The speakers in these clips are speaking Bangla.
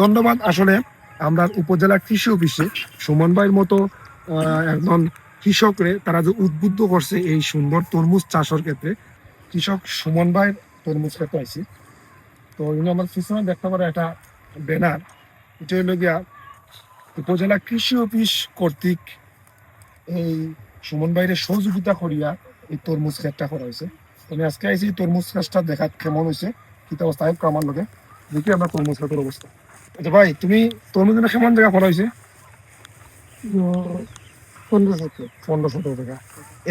ধন্যবাদ। আসলে আমরা উপজেলা কৃষি অফিসে সুমন ভাইয়ের মতো একজন কৃষকরে তারা যে উদ্বুদ্ধ করছে এই সুন্দর তরমুজ চাষের ক্ষেত্রে, কৃষক সুমন ভাইয়ের তরমুজ ক্ষেত্রে আইছি। তো আমার পিছনে দেখতে পারে একটা ব্যানার, এটা হইল গিয়া উপজেলা কৃষি অফিস কর্তৃক এই সুমন ভাইয়ের সহযোগিতা করিয়া এই তরমুজ ক্ষেতটা করা হয়েছে। আমি আজকে আইছি তরমুজ গাছটা দেখা কেমন হয়েছে, কি অবস্থা আমার লোকে দেখি আমরা তরমুজ ক্ষেতের অবস্থা। আচ্ছা ভাই, তুমি তরমুজ কেমন জায়গা করা হয়েছে? 15-17 টাকা।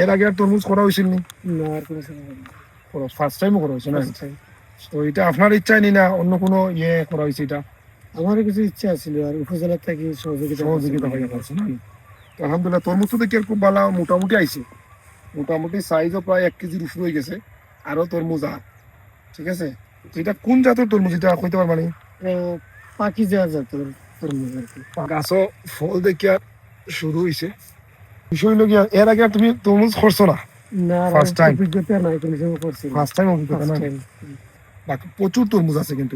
এর আগে আর তরমুজ করা হয়েছিল নি? ফার্স্ট টাইমও করা হয়েছে না? তো এটা আপনার ইচ্ছাই নি না অন্য কোনো করা হয়েছে? এটা আমারও কিছু ইচ্ছা ছিল আর উপজেলা থেকে সহযোগিতা হয়ে গেছে না? তো আলহামদুলিল্লাহ তরমুজ তো দেখি খুব ভালো মোটামুটি আইছে, মোটামুটি সাইজও প্রায় 1 কেজির উপরে হয়ে গেছে। আরো তরমুজ ঠিক আছে। এটা কোন জাতের তরমুজ এটা কইতে পারবা নি? পাকিজা জাতের তরমুজ আর কি। গাছও ফল দেখিয়া শুরু হয়েছে। বিষয় হলো গিয়া এর আগে তুমি তরমুজ করছো না? ফার্স্ট টাইম অভিজ্ঞতা নাই। বাকি প্রচুর তরমুজ আছে কিন্তু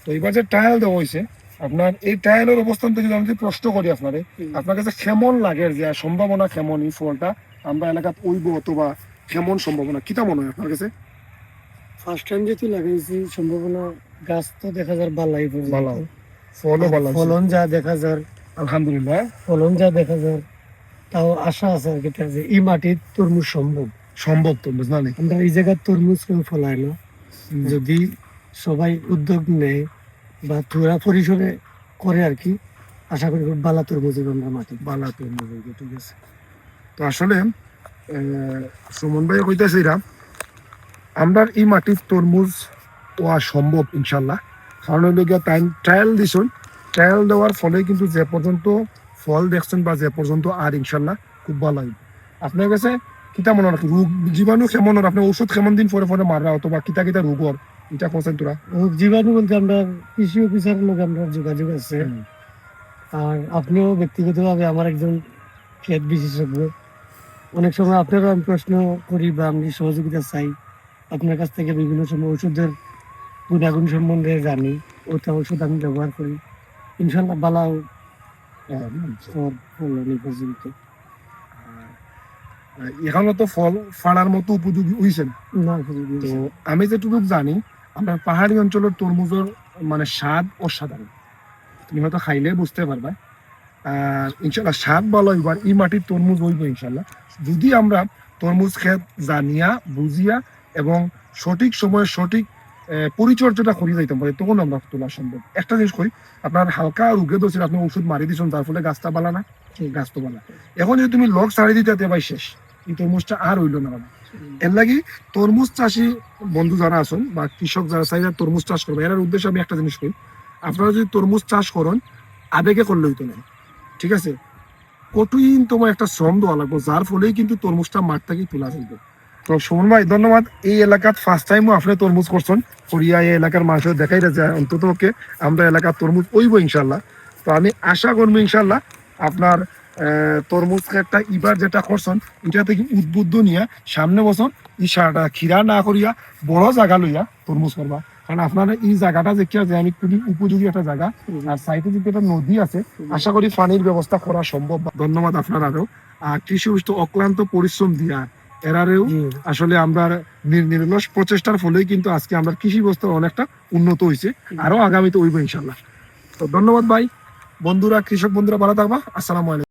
তো এবার যে ট্রায়াল দেওয়া হয়েছে, আপনার এই ট্রায়ালের অবস্থান থেকে আমি প্রশ্ন করি আপনার কাছে কেমন লাগে যে সম্ভাবনা কেমন এই ফলটা আমরা এলাকাত উইব অথবা কেমন সম্ভাবনা কিটা মনে হয় আপনার কাছে? ফার্স্ট টাইম যেহেতু লাগাইছি সম্ভাবনা গাছ তো দেখা যায় ভালাই ভালো, ফলও ভালো, ফলন যা দেখা যায় আলহামদুলিল্লাহ ফলন যা দেখা যায় তাও আশা আছে আর কি যে এই মাটির তরমুজ সম্ভব তরমুজ না? আমরা এই জায়গার তরমুজ কেউ ফলায় না। যদি সবাই উদ্যোগ নেয় বা পুরা পরিসরে করে আর কি, আশা করি খুব ভালো তরমুজ আমরা মাটি বালা তরমুজ। ঠিক আছে। তো আসলে সুমন ভাই কইতেছে আমরা এই মাটির তরমুজ ওয়া সম্ভব ইনশাল্লাহ। কারণ হইল গিয়া ট্রায়াল দিছুন, ট্রায়াল দেওয়ার ফলে কিন্তু যে পর্যন্ত ফল দেখছেন বা যে পর্যন্ত আর ইনশাল্লাহ খুব ভালো হয়। আপনার কাছে কিতা মনে হয় রোগ জীবাণু কেমন, আপনার ওষুধ কেমন দিন পরে পরে মারা অথবা কিতা কিতা রোগর এটা কোন তোরা? রোগ জীবাণু বলতে আমরা কৃষি অফিসারের লোক আমরা যোগাযোগ আছে। আর আপনিও ব্যক্তিগতভাবে আমার একজন ক্ষেত বিশেষজ্ঞ, অনেক সময় আপনারও আমি প্রশ্ন করি বা আমি সহযোগিতা চাই আপনার কাছ থেকে। বিভিন্ন সময় ওষুধের গুণাগুণ সম্বন্ধে জানি, ওটা ওষুধ আমি ব্যবহার করি, ইনশাল্লাহ বালাও পর্যন্ত। এখনো তো ফল ফাড়ার মতো উপযোগী হয়েছে না। তো আমি যেটুকু জানি আপনার পাহাড়ি অঞ্চলের তরমুজের মানে স্বাদ অসাধারণ, তুমি হয়তো খাইলে বুঝতে পারবা। আর ইনশাল্লাহ স্বাদ ভালো হইবার এই মাটির তরমুজ হইব ইনশাল্লাহ, যদি আমরা তরমুজ ক্ষেত জানিয়া বুঝিয়া এবং সঠিক সময়ে সঠিক পরিচর্যাটা করি যাইতাম পারে, তখন আমরা তোলা সম্ভব। একটা জিনিস করি, আপনার হালকা রোগে ধরছেন, আপনি ওষুধ মারি দিচ্ছেন, তার ফলে গাছটা বালা না, গাছ তো বালা। এখন যদি তুমি লগ ছাড়ি দিতে ভাই শেষ, এই তরমুজটা আর হইলো না। এর লাগি তরমুজ চাষি বন্ধু যারা আছেন বা কৃষক যারা চাই তরমুজ চাষ করবে, এর উদ্দেশ্যে আমি একটা জিনিস করি, আপনারা যদি তরমুজ চাষ করেন আবেগে করলে হইতো না, ঠিক আছে? কঠিন তোমার একটা শ্রম দেওয়া লাগবে, যার ফলেই কিন্তু তরমুজটা মাঠ থেকে তোলা যাবে। তো সুমন ভাই ধন্যবাদ। এই এলাকার ফার্স্ট টাইমও আপনি তরমুজ করছেন করিয়া এই এলাকার মানুষের দেখাই যায় অন্তত ওকে আমরা এলাকার তরমুজ ওইব ইনশাল্লাহ। তো আমি আশা করবো ইনশাল্লাহ আপনার তরমুজ একটা এবার যেটা করছেন এটা থেকে উদ্বুদ্ধ নিয়ে সামনে বছর এই সারটা খিরা না করিয়া বড় জায়গা লইয়া তরমুজ করবা। কারণ আপনার এই জায়গাটা দেখিয়া যে আমি খুবই উপযোগী একটা জায়গা, আর সাইডে যদি একটা নদী আছে, আশা করি পানির ব্যবস্থা করা সম্ভব। ধন্যবাদ আপনার আরো। আর কৃষি অক্লান্ত পরিশ্রম দিয়া এরারেও আসলে আমরা নিরলস প্রচেষ্টার ফলেই কিন্তু আজকে আমরা কৃষি ব্যবস্থা অনেকটা উন্নত হয়েছে, আরো আগামীতে হইব ইনশাল্লাহ। তো ধন্যবাদ ভাই। বন্ধুরা, কৃষক বন্ধুরা ভালো থাকবা। আসসালামু আলাইকুম।